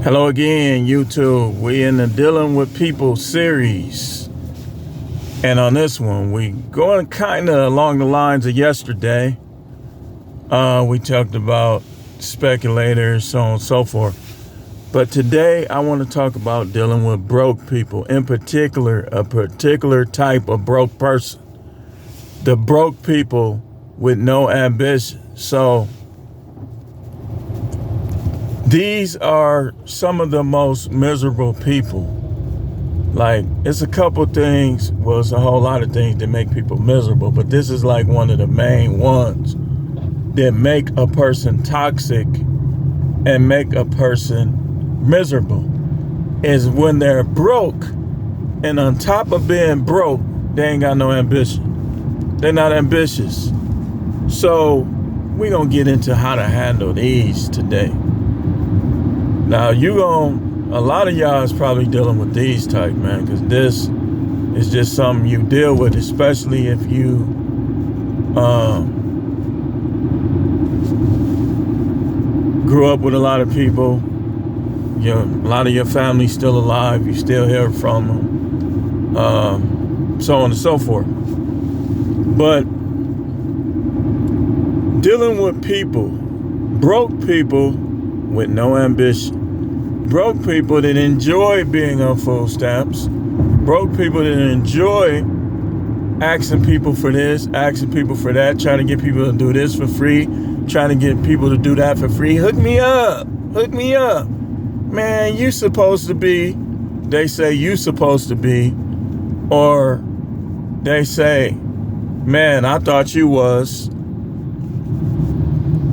Hello again, YouTube. We in the Dealing with People series. And on this one, we going kind of along the lines of yesterday. We talked about speculators, so on and so forth. But today, I want to talk about dealing with broke people. In particular, a particular type of broke person. The broke people with no ambition. So, these are some of the most miserable people. Like, it's a couple things, well, it's a whole lot of things that make people miserable, but this is like one of the main ones that make a person toxic and make a person miserable, is when they're broke, and on top of being broke, they ain't got no ambition. They're not ambitious. So, we're going to get into how to handle these today. Now, a lot of y'all is probably dealing with these type, man, because this is just something you deal with, especially if you grew up with a lot of people. A lot of your family's still alive. You still hear from them, so on and so forth. But dealing with people, broke people with no ambition. Broke people that enjoy being on food stamps. Broke people that enjoy asking people for this, asking people for that, trying to get people to do this for free, trying to get people to do that for free. Hook me up. Hook me up. Man, you supposed to be, they say you supposed to be, or they say, man, I thought you was.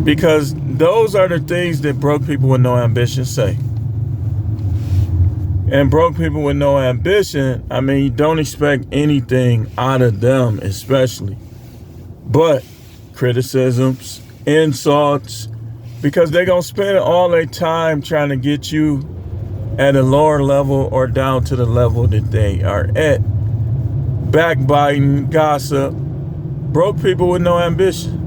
Because those are the things that broke people with no ambition say. And broke people with no ambition, I mean, you don't expect anything out of them, especially. But criticisms, insults, because they're going to spend all their time trying to get you at a lower level or down to the level that they are at. Backbiting, gossip, broke people with no ambition.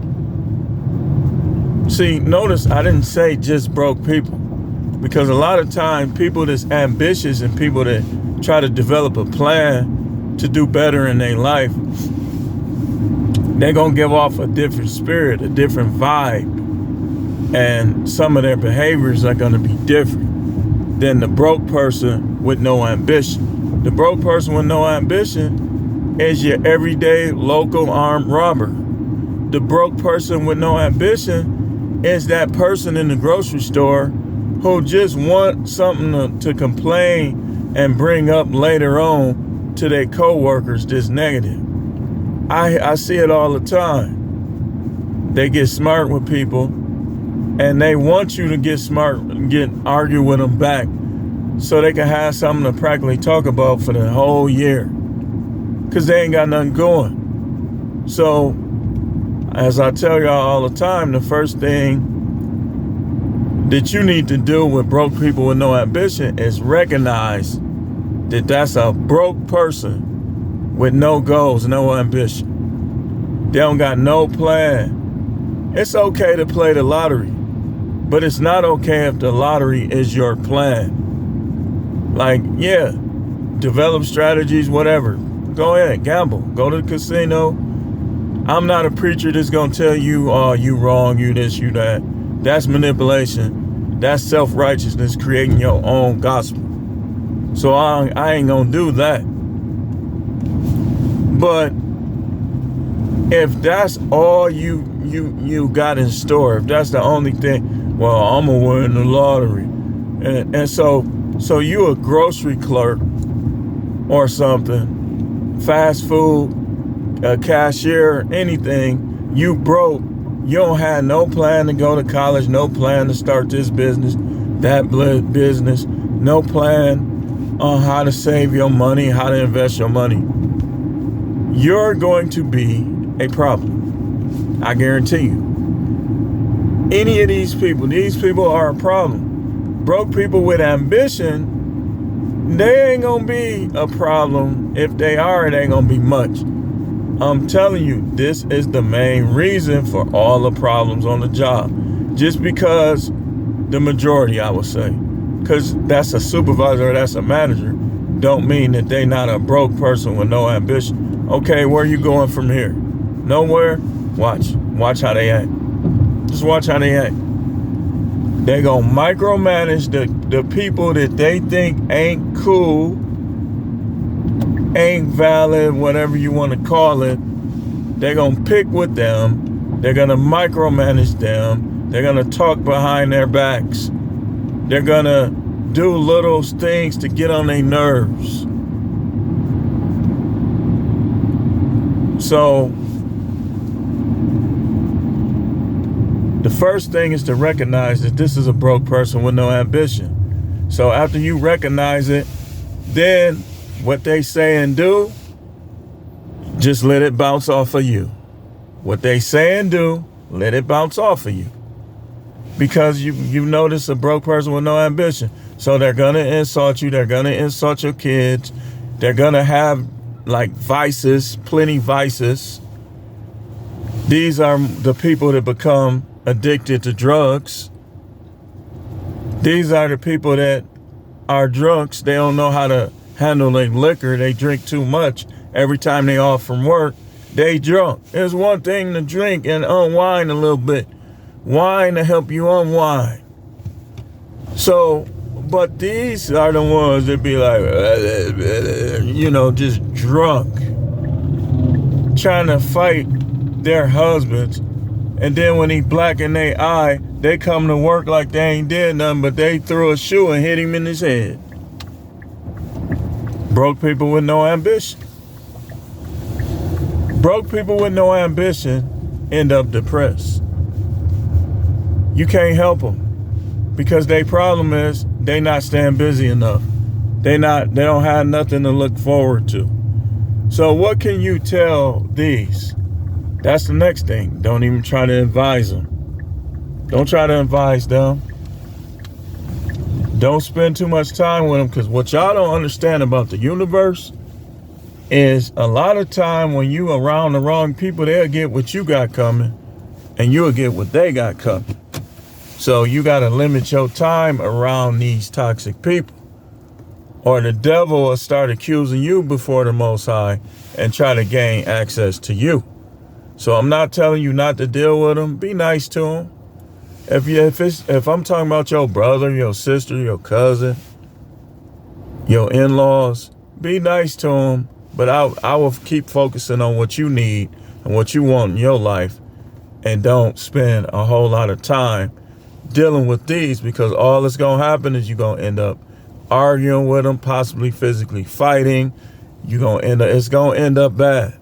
See, notice I didn't say just broke people, because a lot of time people that's ambitious and people that try to develop a plan to do better in their life, they're going to give off a different spirit, a different vibe, and some of their behaviors are going to be different than the broke person with no ambition. The broke person with no ambition is your everyday local armed robber. The broke person with no ambition is that person in the grocery store who just want something to complain and bring up later on to their coworkers that's negative. I see it all the time. They get smart with people and they want you to get smart and argue with them back so they can have something to practically talk about for the whole year, because they ain't got nothing going. So, as I tell y'all all the time, the first thing that you need to do with broke people with no ambition is recognize that that's a broke person with no goals, no ambition. They don't got no plan. It's okay to play the lottery, but it's not okay if the lottery is your plan. Like, yeah, develop strategies, whatever. Go ahead, gamble. Go to the casino. I'm not a preacher that's going to tell you, oh, you wrong, you this, you that. That's manipulation. That's self-righteousness, creating your own gospel. So I ain't going to do that. But if that's all you got in store, if that's the only thing, well, I'm going to win the lottery. And so you a grocery clerk or something, fast food, a cashier, anything, you broke, you don't have no plan to go to college, no plan to start this business, that business, no plan on how to save your money, how to invest your money, you're going to be a problem. I guarantee you. Any of these people are a problem. Broke people with ambition, they ain't gonna be a problem. If they are, it ain't gonna be much. I'm telling you, this is the main reason for all the problems on the job. Just because the majority, I would say, because that's a supervisor or that's a manager, don't mean that they not a broke person with no ambition. Okay, where you going from here? Nowhere? Watch how they act. Just watch how they act. They gonna micromanage the people that they think ain't cool, ain't valid, whatever you want to call it. They're gonna pick with them. They're gonna micromanage them. They're gonna talk behind their backs. They're gonna do little things to get on their nerves. So the first thing is to recognize that this is a broke person with no ambition. So after you recognize it, then what they say and do, just let it bounce off of you. What they say and do, let it bounce off of you. Because you notice a broke person with no ambition. So they're going to insult you. They're going to insult your kids. They're going to have like vices, plenty vices. These are the people that become addicted to drugs. These are the people that are drunks. They don't know how to handle their liquor. They drink too much. Every time they off from work, they drunk. It's one thing to drink and unwind a little bit. Wine to help you unwind. So, but these are the ones that be like, just drunk, trying to fight their husbands. And then when he black in their eye, they come to work like they ain't did nothing, but they threw a shoe and hit him in his head. Broke people with no ambition. Broke people with no ambition end up depressed. You can't help them because their problem is they not staying busy enough. They don't have nothing to look forward to. So what can you tell these? That's the next thing. Don't even try to advise them. Don't try to advise them. Don't spend too much time with them, because what y'all don't understand about the universe is a lot of time when you around the wrong people, they'll get what you got coming and you'll get what they got coming. So you got to limit your time around these toxic people, or the devil will start accusing you before the Most High and try to gain access to you. So I'm not telling you not to deal with them. Be nice to them. If I'm talking about your brother, your sister, your cousin, your in-laws, be nice to them. But I will keep focusing on what you need and what you want in your life, and don't spend a whole lot of time dealing with these, because all that's going to happen is you're going to end up arguing with them, possibly physically fighting. It's going to end up bad.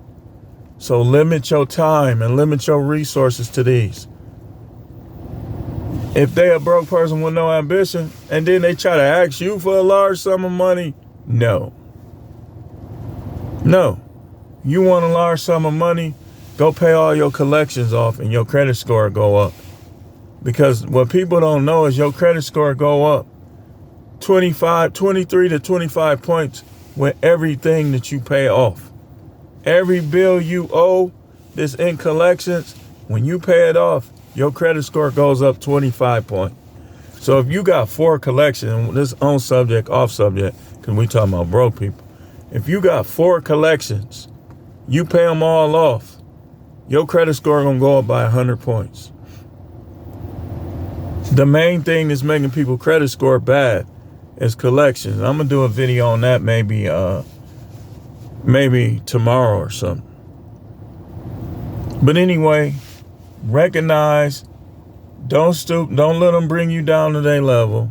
So limit your time and limit your resources to these. If they a broke person with no ambition and then they try to ask you for a large sum of money, no. You want a large sum of money, go pay all your collections off and your credit score go up. Because what people don't know is your credit score go up 23 to 25 points with everything that you pay off. Every bill you owe that's in collections, when you pay it off, your credit score goes up 25 points. So if you got 4 collections, this on subject, off subject, because we talking about broke people. If you got 4 collections, you pay them all off, your credit score gonna go up by 100 points. The main thing that's making people credit score bad is collections. I'm gonna do a video on that maybe tomorrow or something. But anyway, recognize, don't stoop, don't let them bring you down to their level.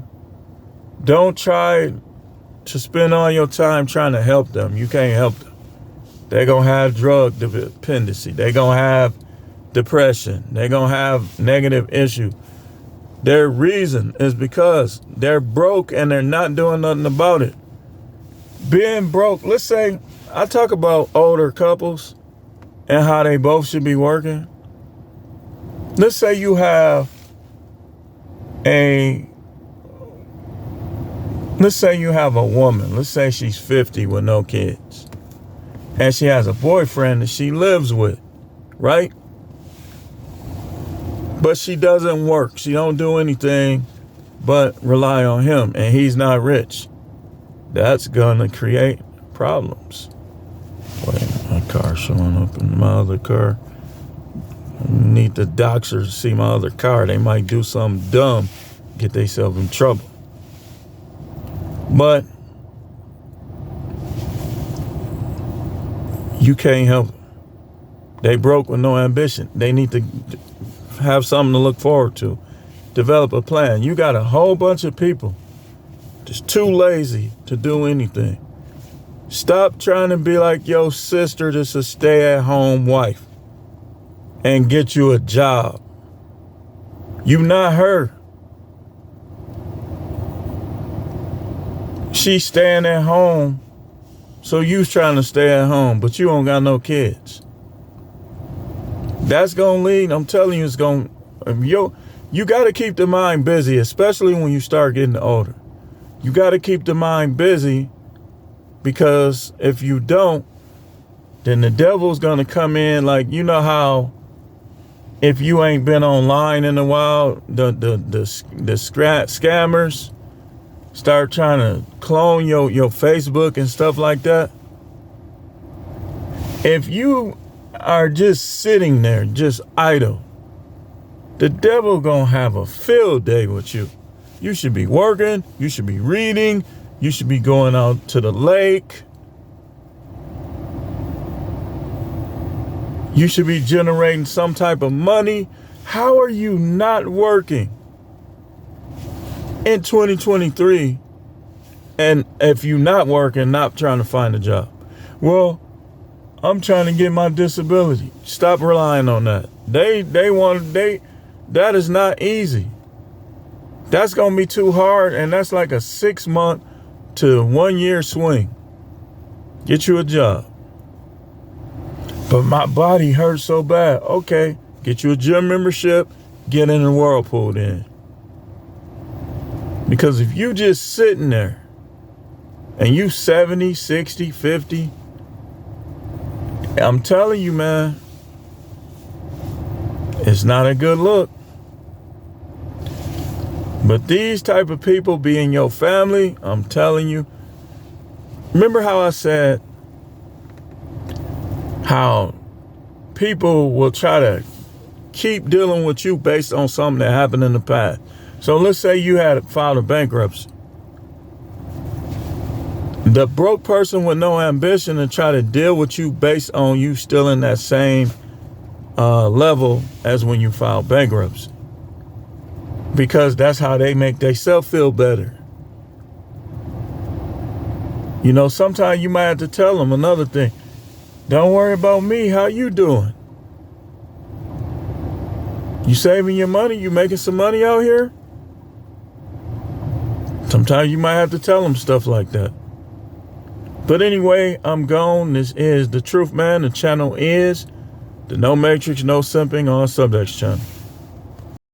Don't try to spend all your time trying to help them. You can't help them. They're going to have drug dependency. They're going to have depression. They're going to have negative issues. Their reason is because they're broke and they're not doing nothing about it. Being broke, let's say, I talk about older couples and how they both should be working. Let's say you have a woman. Let's say she's 50 with no kids. And she has a boyfriend that she lives with, right? But she doesn't work. She don't do anything but rely on him and he's not rich, that's gonna create problems. Wait, my car showing up in my other car. I need the doxers to see my other car. They might do something dumb, get themselves in trouble. But you can't help them. They broke with no ambition. They need to have something to look forward to. Develop a plan. You got a whole bunch of people just too lazy to do anything. Stop trying to be like your sister that's a stay-at-home wife and get you a job. You not her. She's staying at home, so you's trying to stay at home, but you don't got no kids. That's gonna lead, I'm telling you, it's gonna, you gotta keep the mind busy, especially when you start getting older. You gotta keep the mind busy, because if you don't, then the devil's gonna come in. Like, you know how if you ain't been online in a while, the scammers start trying to clone your Facebook and stuff like that. If you are just sitting there, just idle, the devil gonna have a field day with you. You should be working, you should be reading, you should be going out to the lake. You should be generating some type of money. How are you not working in 2023? And if you're not working, not trying to find a job. Well, I'm trying to get my disability. Stop relying on that. That is not easy. That's going to be too hard. And that's like a 6 month to 1 year swing. Get you a job. But my body hurts so bad. Okay, get you a gym membership, get in the Whirlpool then. Because if you just sitting there and you 70, 60, 50, I'm telling you, man, it's not a good look. But these type of people be in your family, I'm telling you. Remember how I said how people will try to keep dealing with you based on something that happened in the past. So let's say you had filed a bankruptcy. The broke person with no ambition to try to deal with you based on you still in that same level as when you filed bankruptcy. Because that's how they make themselves feel better. You know, sometimes you might have to tell them another thing. Don't worry about me. How you doing? You saving your money? You making some money out here? Sometimes you might have to tell them stuff like that. But anyway, I'm gone. This is The Truth Man. The channel is the No Matrix, No Simping on Subjects channel.